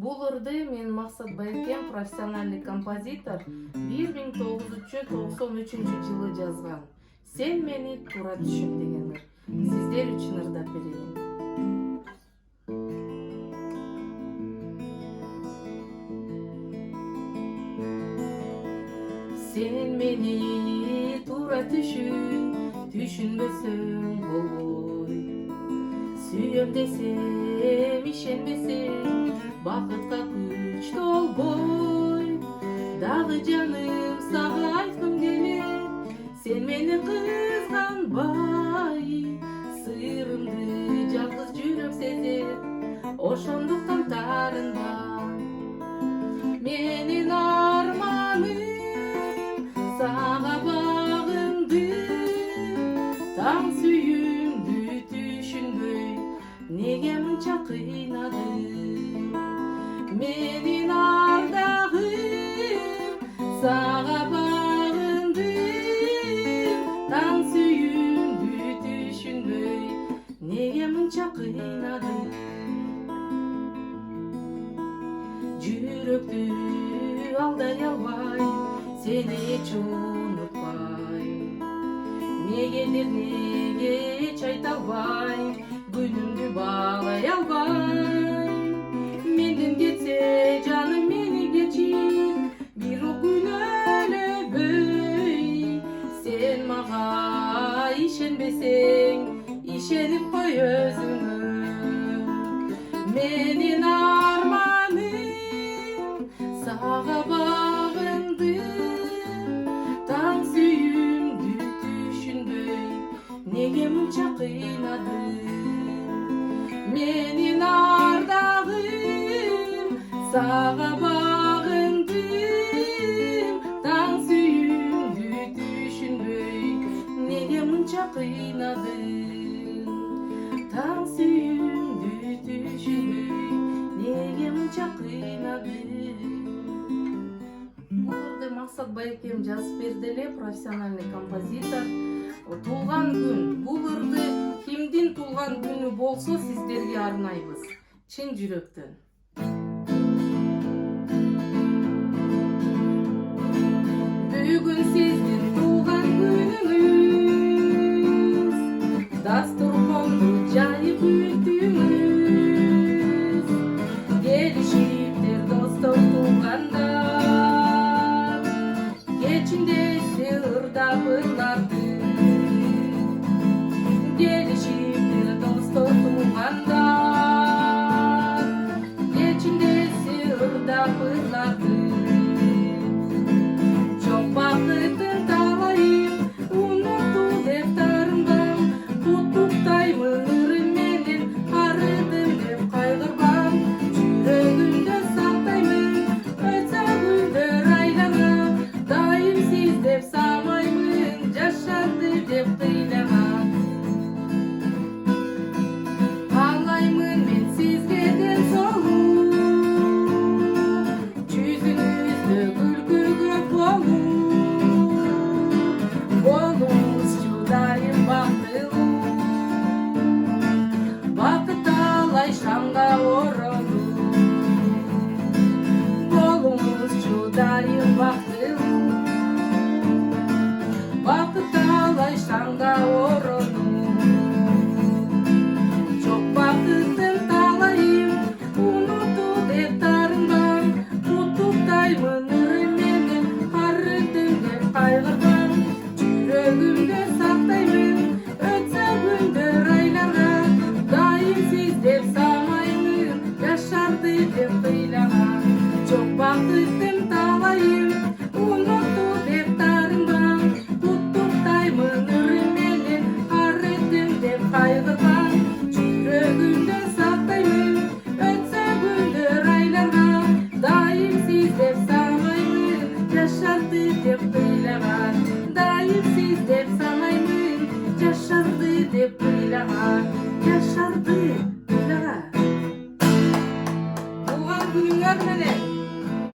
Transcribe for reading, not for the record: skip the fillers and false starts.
Бул ырды мен Максат Байкем, профессиональный композитор, 1993-жылы жазган. Сен мени туура түшүн деген ыр. Сиздер үчүн ырдап берейин. Сен мени туура түшүнбөсөң болбой. Сүйөм десем ишенбесең, бакытка күч толбой. Дагы жаным сага айткым келет, сен мени кызганбай. Сырымды жалгыз жүрөк сезет, ошондуктан таарынба. Менин арманым сага багындым, таң сүйүмдү түшүнбөй, неге мынча кыйнадым. Менин ардагым сага багындым, таң сүйүмдү түшүнбөй, неге мынча кыйнадым. Жүрөктү алдай албайм, сени эч унутпайм. Неге эч айта албайм, күнүмдү баалай албайм. Менден кетсе жаным мени кечир, бирок күнөөлөбөй. Сен мага ишенбесең, ишенип кой өзүңө. Менин арманым сага багындым, таң сүйүмдү түшүнбөй, неге мынча кыйнадым. Менин ардагым сага багындым, таң сүйүмдү түшүнбөй, неге мынча кыйнадым. Таң сүйүмдү түшүнбөй, неге мынча кыйнадым. Бул ырды Максат Байкем жазып берди эле, профессиональный композитор. Туулган күн. Бул ырды кимдин туулган күнү болсо сиздерге арнайбыз. Чын жүрөктөн. Бүгүн сиздин туулган күнүңүз, дастурконду жайып күттүңүз. Келишиптер достор туулгандар, кечиндеси ырдап ырларды. Келишиптер достор туулгандар, кечиндеси ырдап ырларды. Жок бакытын талайып, унутту деп тарынбам. Куттуктаймын ырым менен, арыдым деп кайгырбам. Жүрөгүмдө сактаймын, өтсө күндөр айланып. Дайым сиз деп самаймын, жашарды деп кыйлагам. Каалаймын мен сизге ден соолук, жүзүңүздө күлкү көп болуңузчу дайым бактылуу. Бакыт талай шамга оролуп, болуңузчу дайым бактылуу. Бакыт талай шамга оролуп. Жок бакыттын талайын, унутту деп тарынбам. Куттуктаймын ырым менен, арыдым деп кайгырбам. Жүрөгүмдө сактаймын, өтсө күндөр айланып. Дайым сиз деп самаймын, жашарды деп кыйлагам. Жок бакыттын талайын, унутту деп тарынбам. Куттуктаймын ырым менен, арыдым деп кайгырбам. Жүрөгүмдө сактаймын, өтсө күндөр айланып. Дайым сиз деп самаймын, жашарды деп кыйлагам. Дайым сиз деп самаймын, жашарды деп кыйлагам.